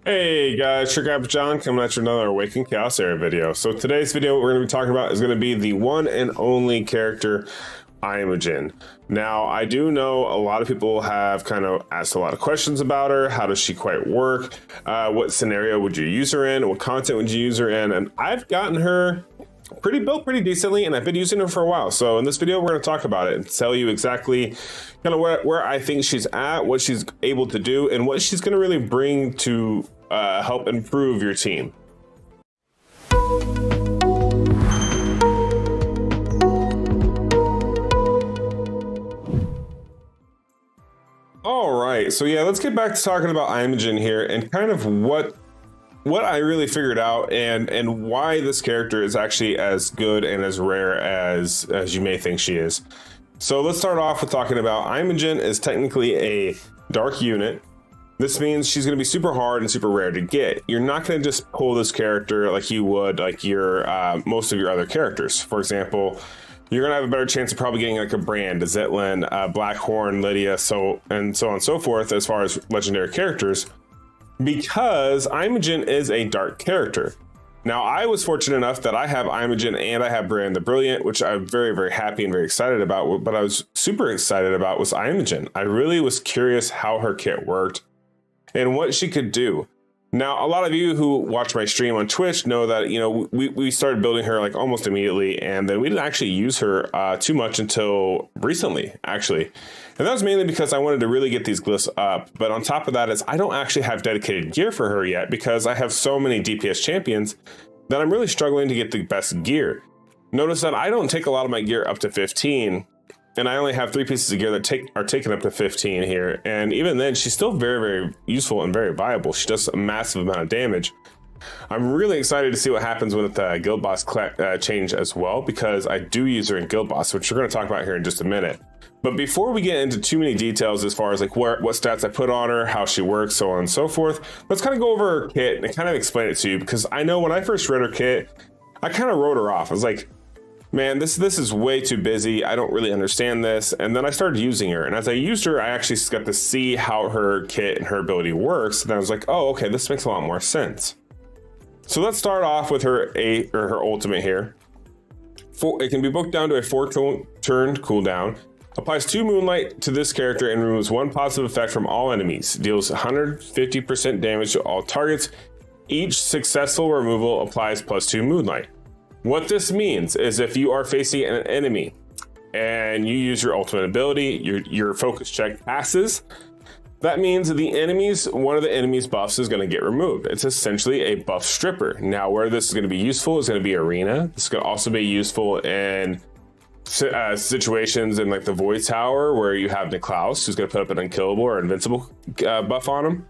Hey guys, Sugar Apple John coming at you another Awaken Chaos Area video. So today's video we're going to be talking about is going to be the one and only character, Imogen. Now, I do know a lot of people have kind of asked a lot of questions about her. How does she quite work? What scenario would you use her in? What content would you use her in? And I've gotten her built pretty decently, and I've been using her for a while. So in this video, we're going to talk about it and tell you exactly kind of where I think she's at, what she's able to do, and what she's going to really bring to help improve your team. All right, so yeah, let's get back to talking about Imogen here and kind of what I really figured out and why this character is actually as good and as rare as you may think she is. So let's start off with talking about Imogen is technically a dark unit. This means she's going to be super hard and super rare to get. You're not going to just pull this character like you would like your most of your other characters. For example, you're going to have a better chance of probably getting like a Brand, a Zetlin, Blackhorn, Lydia, so on and so forth as far as legendary characters, because Imogen is a dark character. Now, I was fortunate enough that I have Imogen and I have Brand the Brilliant, which I'm very, very happy and very excited about. But I was super excited about was Imogen. I really was curious how her kit worked and what she could do. Now, a lot of you who watch my stream on Twitch know that, you know, we started building her like almost immediately, and then we didn't actually use her too much until recently, actually. And that was mainly because I wanted to really get these glyphs up. But on top of that is I don't actually have dedicated gear for her yet because I have so many DPS champions that I'm really struggling to get the best gear. Notice that I don't take a lot of my gear up to 15. And I only have 3 pieces of gear that are taken up to 15 here. And even then, she's still very, very useful and very viable. She does a massive amount of damage. I'm really excited to see what happens with the Guild Boss change as well, because I do use her in Guild Boss, which we're going to talk about here in just a minute. But before we get into too many details as far as like what stats I put on her, how she works, so on and so forth, let's kind of go over her kit and kind of explain it to you, because I know when I first read her kit, I kind of wrote her off. I was like, man, this is way too busy. I don't really understand this. And then I started using her. And as I used her, I actually got to see how her kit and her ability works. And I was like, oh, okay, this makes a lot more sense. So let's start off with her ultimate here. It can be booked down to a 4-turn cooldown. Applies 2 Moonlight to this character and removes 1 positive effect from all enemies. Deals 150% damage to all targets. Each successful removal applies +2 Moonlight. What this means is if you are facing an enemy and you use your ultimate ability, your focus check passes, that means one of the enemy's buffs is going to get removed. It's essentially a buff stripper. Now, where this is going to be useful is going to be Arena. This is going to also be useful in situations in like the Void Tower where you have Niklaus, who's going to put up an unkillable or invincible buff on him.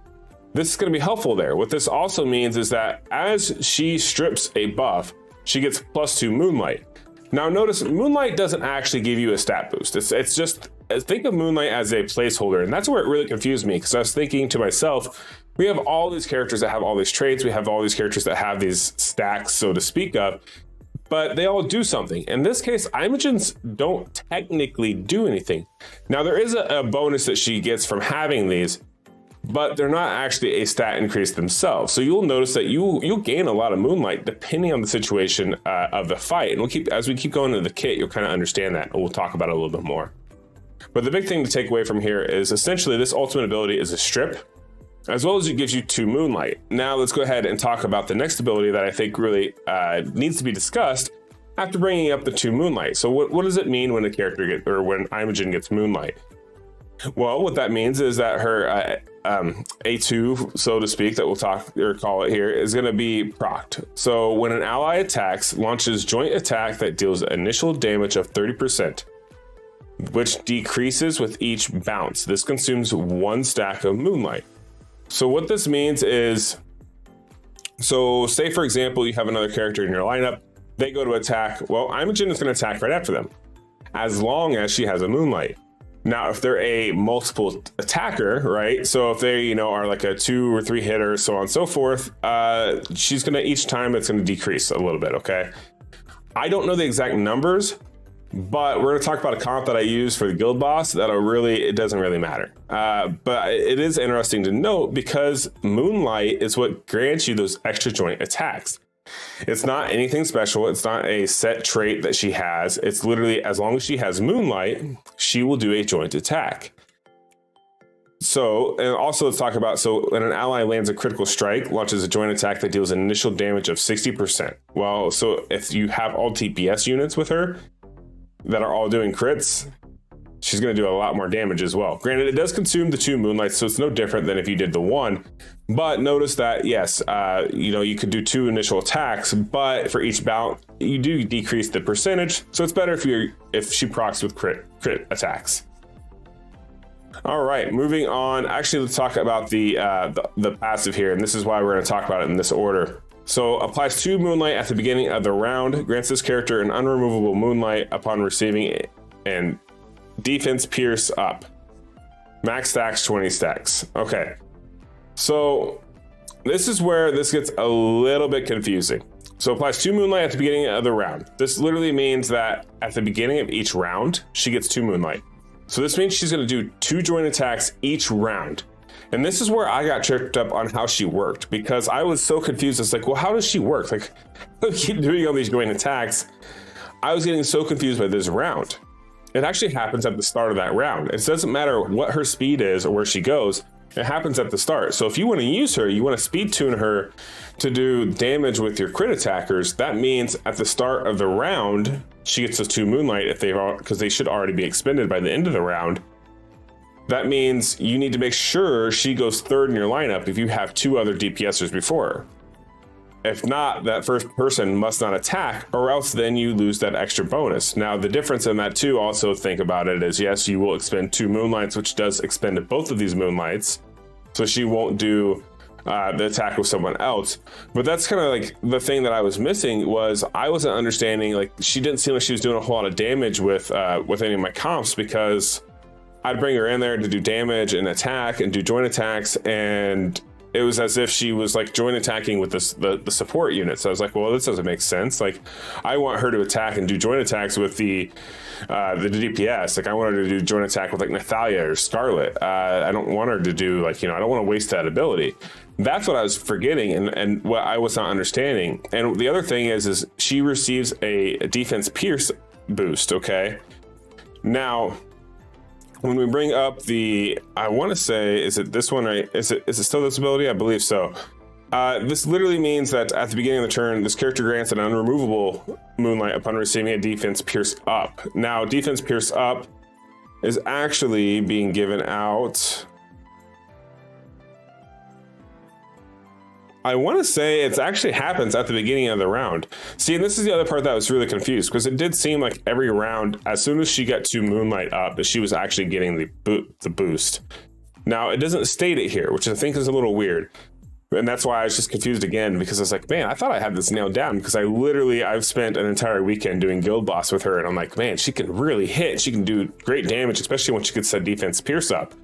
This is going to be helpful there. What this also means is that as she strips a buff, she gets +2 Moonlight. Now notice Moonlight doesn't actually give you a stat boost. It's just, think of Moonlight as a placeholder. And that's where it really confused me, because I was thinking to myself, we have all these characters that have all these traits. We have all these characters that have these stacks, so to speak of, but they all do something. In this case, Imogen's don't technically do anything. Now there is a bonus that she gets from having these, but they're not actually a stat increase themselves. So you'll notice that you'll gain a lot of Moonlight depending on the situation of the fight. And as we keep going into the kit, you'll kind of understand that, and we'll talk about it a little bit more. But the big thing to take away from here is essentially this ultimate ability is a strip, as well as it gives you 2 Moonlight. Now let's go ahead and talk about the next ability that I think really needs to be discussed after bringing up the 2 Moonlight. So what does it mean when when Imogen gets Moonlight? Well, what that means is that her A2, so to speak, that we'll call it here, is going to be procced. So when an ally attacks, launches joint attack that deals initial damage of 30%, which decreases with each bounce. This consumes 1 stack of Moonlight. So what this means is, so say for example, you have another character in your lineup, they go to attack. Well, Imogen is going to attack right after them, as long as she has a Moonlight. Now, if they're a multiple attacker, right? So if they, are like a 2 or 3 hitter, so on and so forth, she's gonna, each time it's gonna decrease a little bit, okay? I don't know the exact numbers, But we're going to talk about a comp that I use for the guild boss it doesn't really matter. But it is interesting to note because Moonlight is what grants you those extra joint attacks. It's not anything special. It's not a set trait that she has. It's literally, as long as she has Moonlight, she will do a joint attack. So, and also let's talk about, so when an ally lands a critical strike, launches a joint attack that deals an initial damage of 60%. Well, so if you have all TPS units with her that are all doing crits, she's going to do a lot more damage as well. Granted, it does consume the 2 Moonlights, so it's no different than if you did the 1. But notice that, yes, you could do 2 initial attacks, but for each bout, you do decrease the percentage. So it's better if she procs with crit attacks. All right, moving on. Actually, let's talk about the passive here, and this is why we're going to talk about it in this order. So applies 2 Moonlight at the beginning of the round, grants this character an unremovable Moonlight upon receiving it, and defense pierce up. Max stacks 20 stacks. Okay, so this is where this gets a little bit confusing. So applies 2 Moonlight at the beginning of the round. This literally means that at the beginning of each round, she gets 2 Moonlight. So this means she's going to do 2 joint attacks each round. And this is where I got tripped up on how she worked, because I was so confused. It's like, well, how does she work? Like, I keep doing all these joint attacks. I was getting so confused by this round. It actually happens at the start of that round. It doesn't matter what her speed is or where she goes. It happens at the start. So if you want to use her, you want to speed tune her to do damage with your crit attackers. That means at the start of the round, she gets those 2 Moonlight because they should already be expended by the end of the round. That means you need to make sure she goes 3rd in your lineup if you have 2 other DPSers before her. If not, that first person must not attack, or else then you lose that extra bonus. Now, the difference in that too, also think about it, is yes, you will expend 2 Moonlights, which does expend both of these Moonlights. So she won't do the attack with someone else. But that's kind of like the thing that I was missing, was I wasn't understanding, like, she didn't seem like she was doing a whole lot of damage with any of my comps, because I'd bring her in there to do damage and attack and do joint attacks, and it was as if she was like joint attacking with the support unit. So I was like, well, this doesn't make sense. Like, I want her to attack and do joint attacks with the DPS. Like, I want her to do joint attack with like Nathalia or Scarlet. I don't want her to do like, I don't want to waste that ability. That's what I was forgetting and what I was not understanding. And the other thing is she receives a defense pierce boost. Okay, now, when we bring up I want to say, is it this one, right? Is it still this ability? I believe so. This literally means that at the beginning of the turn, this character grants an unremovable Moonlight upon receiving a defense pierce up. Now, defense pierce up is actually being given out. I want to say it actually happens at the beginning of the round. See, and this is the other part that was really confused, because it did seem like every round, as soon as she got to Moonlight up, that she was actually getting the boost. Now, it doesn't state it here, which I think is a little weird. And that's why I was just confused again, because I was like, man, I thought I had this nailed down, because I've spent an entire weekend doing guild boss with her, and I'm like, man, she can really hit. She can do great damage, especially when she gets that defense pierce up.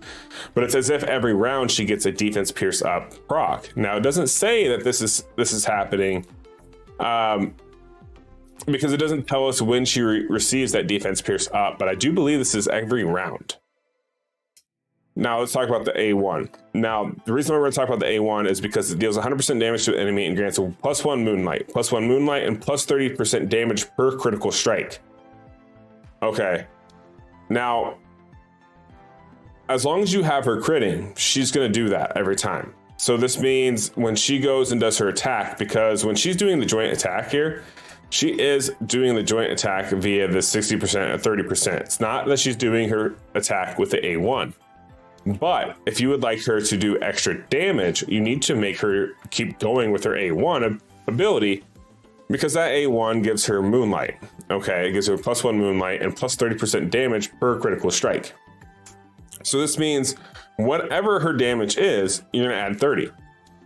But it's as if every round she gets a defense pierce up proc. Now, it doesn't say that this is happening, because it doesn't tell us when she receives that defense pierce up, but I do believe this is every round. Now let's talk about the A1. Now, the reason why we're going to talk about the A1 is because it deals 100% damage to an enemy and grants a +1 Moonlight, and plus 30% damage per critical strike. Okay. Now, as long as you have her critting, she's going to do that every time. So this means when she goes and does her attack, because when she's doing the joint attack here, she is doing the joint attack via the 60% or 30%. It's not that she's doing her attack with the A1. But if you would like her to do extra damage, you need to make her keep going with her A1 ability, because that A1 gives her Moonlight. Okay, it gives her a +1 Moonlight and plus 30% damage per critical strike. So this means whatever her damage is, you're going to add 30.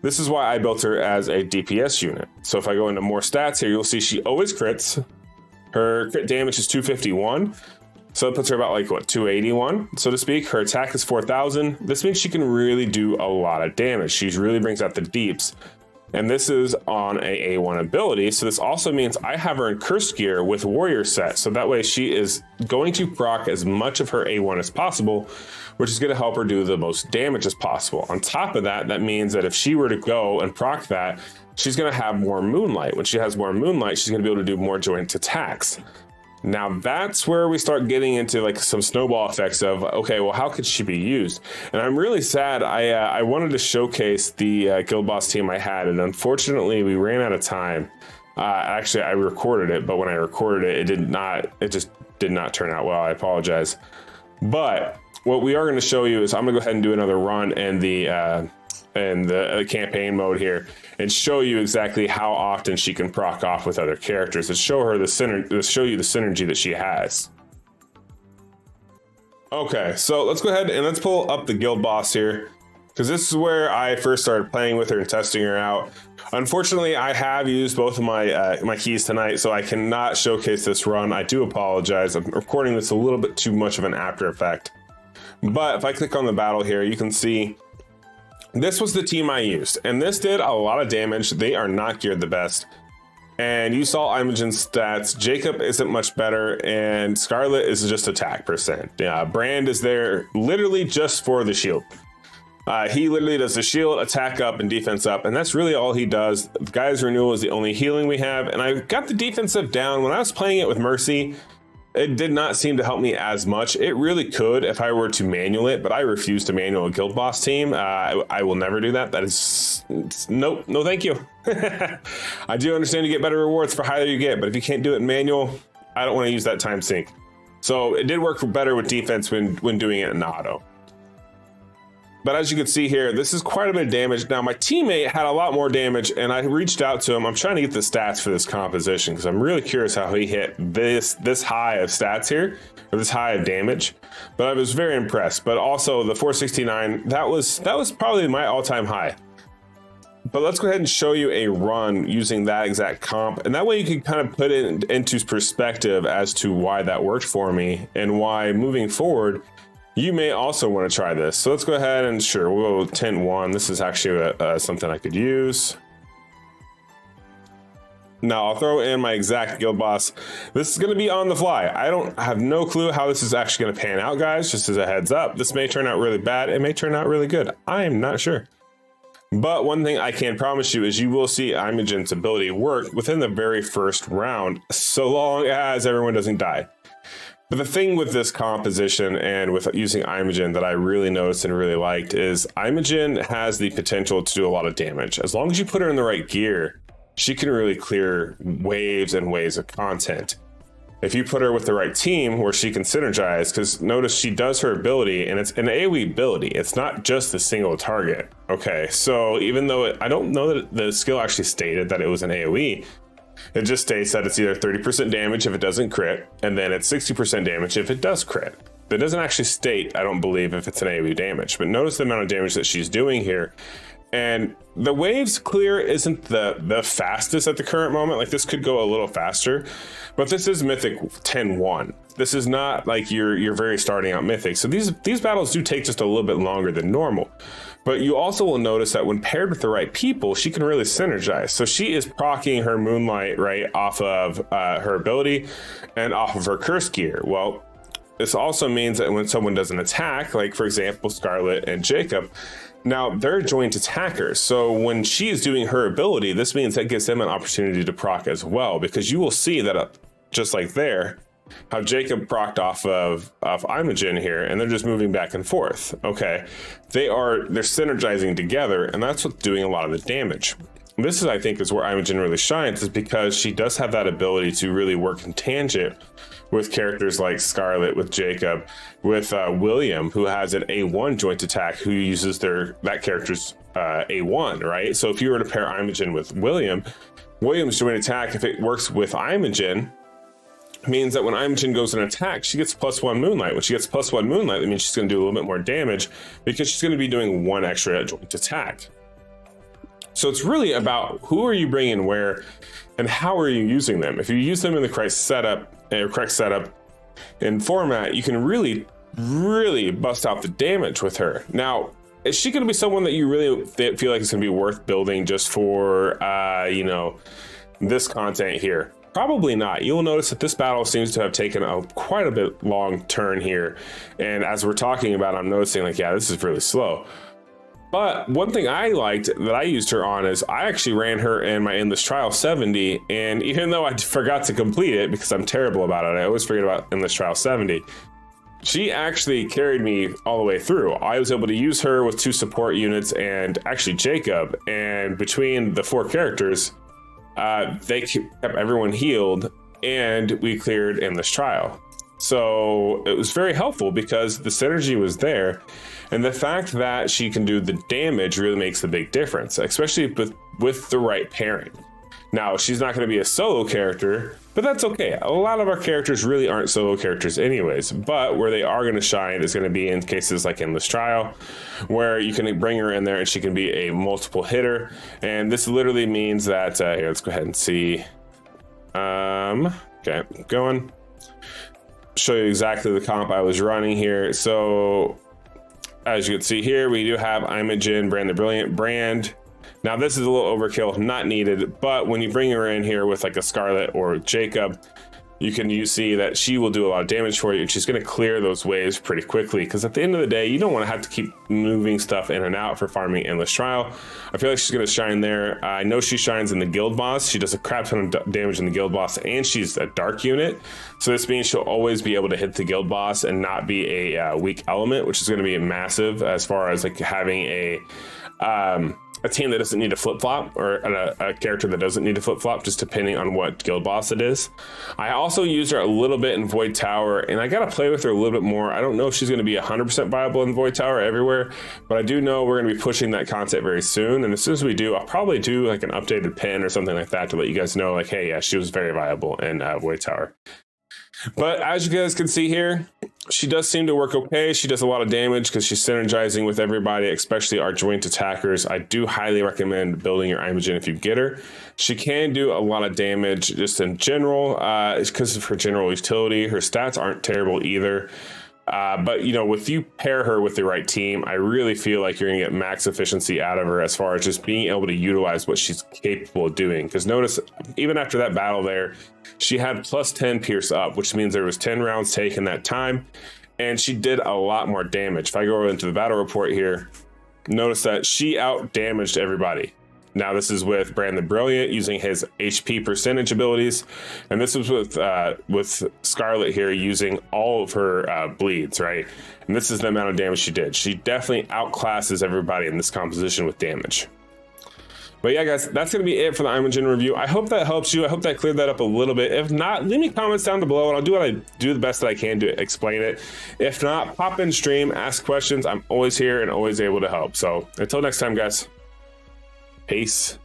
This is why I built her as a DPS unit. So if I go into more stats here, you'll see she always crits. Her crit damage is 251. So it puts her about 281, so to speak. Her attack is 4,000. This means she can really do a lot of damage. She really brings out the deeps. And this is on a A1 ability. So this also means I have her in Curse Gear with Warrior set. So that way she is going to proc as much of her A1 as possible, which is going to help her do the most damage as possible. On top of that, that means that if she were to go and proc that, she's going to have more Moonlight. When she has more Moonlight, she's going to be able to do more joint attacks. Now that's where we start getting into like some snowball effects of, okay, well, how could she be used? And I'm really sad. I wanted to showcase the guild boss team I had, and unfortunately we ran out of time. Actually, I recorded it, but when I recorded it, it just did not turn out well. I apologize. But what we are going to show you is I'm gonna go ahead and do another run in the campaign mode here and show you exactly how often she can proc off with other characters and show you the synergy that she has. Okay, so let's go ahead and let's pull up the guild boss here, because this is where I first started playing with her and testing her out. Unfortunately, I have used both of my keys tonight, so I cannot showcase this run. I do apologize. I'm recording this a little bit too much of an after effect. But if I click on the battle here, you can see this was the team I used, and this did a lot of damage. They are not geared the best. And you saw Imogen's stats. Jacob isn't much better, and Scarlet is just attack percent. Brand is there literally just for the shield. He literally does the shield, attack up, and defense up, and that's really all he does. Guy's Renewal is the only healing we have, and I got the defensive down. When I was playing it with Mercy, it did not seem to help me as much. It really could if I were to manual it, but I refuse to manual a guild boss team. I will never do that. That is, nope, no thank you. I do understand you get better rewards for higher you get, but if you can't do it in manual, I don't want to use that time sink. So it did work better with defense when doing it in auto. But as you can see here, this is quite a bit of damage. Now, my teammate had a lot more damage, and I reached out to him. I'm trying to get the stats for this composition because I'm really curious how he hit this high of stats here, or this high of damage. But I was very impressed. But also the 469, that was probably my all-time high. But let's go ahead and show you a run using that exact comp, and that way you can kind of put it into perspective as to why that worked for me and why moving forward you may also want to try this. So let's go ahead and sure, we'll go 10-1. This is actually something I could use. Now I'll throw in my exact guild boss. This is going to be on the fly. I have no clue how this is actually going to pan out, guys. Just as a heads up, this may turn out really bad. It may turn out really good. I am not sure. But one thing I can promise you is you will see Imogen's ability work within the very first round, so long as everyone doesn't die. But the thing with this composition and with using Imogen that I really noticed and really liked is Imogen has the potential to do a lot of damage. As long as you put her in the right gear, she can really clear waves and waves of content. If you put her with the right team where she can synergize, because notice she does her ability and it's an AoE ability. It's not just a single target. Okay, so even though I don't know that the skill actually stated that it was an AoE, it just states that it's either 30% damage if it doesn't crit, and then it's 60% damage if it does crit. It doesn't actually state, I don't believe, if it's an AoE damage, but notice the amount of damage that she's doing here. And the waves clear isn't the fastest at the current moment. Like this could go a little faster, but this is Mythic 10-1. This is not like you're very starting out Mythic. So these battles do take just a little bit longer than normal. But you also will notice that when paired with the right people, she can really synergize. So she is proccing her Moonlight right off of her ability and off of her Curse Gear. Well, this also means that when someone does an attack, like for example, Scarlet and Jacob, now they're joint attackers. So when she is doing her ability, this means that gives them an opportunity to proc as well, because you will see that just like there, how Jacob procced off of Imogen here, and they're just moving back and forth. Okay, they're synergizing together, and that's what's doing a lot of the damage. This is, I think, is where Imogen really shines, is because she does have that ability to really work in tangent with characters like Scarlet, with Jacob, with William, who has an A1 joint attack, who uses that character's A1, right? So if you were to pair Imogen with William's joint attack, if it works with Imogen, means that when Imogen goes and attack, she gets +1 Moonlight. When she gets +1 Moonlight, that means she's going to do a little bit more damage because she's going to be doing one extra joint attack. So it's really about who are you bringing where and how are you using them. If you use them in the correct setup and format, you can really bust out the damage with her. Now, is she going to be someone that you really feel like it's going to be worth building just for, you know, this content here? Probably not. You'll notice that this battle seems to have taken quite a bit long turn here. And as we're talking about, I'm noticing like, yeah, this is really slow. But one thing I liked that I used her on is I actually ran her in my Endless Trial 70. And even though I forgot to complete it because I'm terrible about it, I always forget about Endless Trial 70. She actually carried me all the way through. I was able to use her with 2 support units and actually Jacob. And between the 4 characters, they kept everyone healed and we cleared Endless Trial. So it was very helpful because the synergy was there. And the fact that she can do the damage really makes the big difference, especially with the right pairing. Now, she's not going to be a solo character, but that's okay. A lot of our characters really aren't solo characters anyways, but where they are going to shine is going to be in cases like Endless Trial, where you can bring her in there and she can be a multiple hitter. And this literally means that, here, let's go ahead and see. Okay, going. Show you exactly the comp I was running here. So, as you can see here, we do have Imogen, Brand the Brilliant, Brand. Now this is a little overkill, not needed, but when you bring her in here with like a Scarlet or Jacob, you see that she will do a lot of damage for you and she's going to clear those waves pretty quickly, because at the end of the day, you don't want to have to keep moving stuff in and out for farming Endless Trial. I feel like she's going to shine there. I know she shines in the Guild Boss. She does a crap ton of damage in the Guild Boss, and she's a dark unit. So this means she'll always be able to hit the Guild Boss and not be a weak element, which is going to be massive as far as like having a team that doesn't need a flip-flop, or a character that doesn't need a flip-flop, just depending on what guild boss it is. I also used her a little bit in Void Tower, and I gotta play with her a little bit more. I don't know if she's gonna be 100% viable in Void Tower everywhere, but I do know we're gonna be pushing that content very soon, and as soon as we do, I'll probably do like an updated pin or something like that to let you guys know, like, hey, yeah, she was very viable in Void Tower. But as you guys can see here, she does seem to work okay. She does a lot of damage because she's synergizing with everybody, especially our joint attackers. I do highly recommend building your Imogen if you get her. She can do a lot of damage just in general. It's because of her general utility. Her stats aren't terrible either. But, you know, if you pair her with the right team, I really feel like you're going to get max efficiency out of her as far as just being able to utilize what she's capable of doing. Because notice, even after that battle there, she had plus 10 pierce up, which means there was 10 rounds taken that time, and she did a lot more damage. If I go into the battle report here, notice that she out damaged everybody. Now this is with Brand the Brilliant using his HP percentage abilities, and this was with Scarlet here using all of her bleeds, right? And this is the amount of damage she did. She definitely outclasses everybody in this composition with damage. But yeah, guys, that's going to be it for the Imogen review. I hope that helps you. I hope that cleared that up a little bit. If not, leave me comments down below, and I'll do what I do the best that I can to explain it. If not, pop in stream, ask questions. I'm always here and always able to help. So until next time, guys, peace.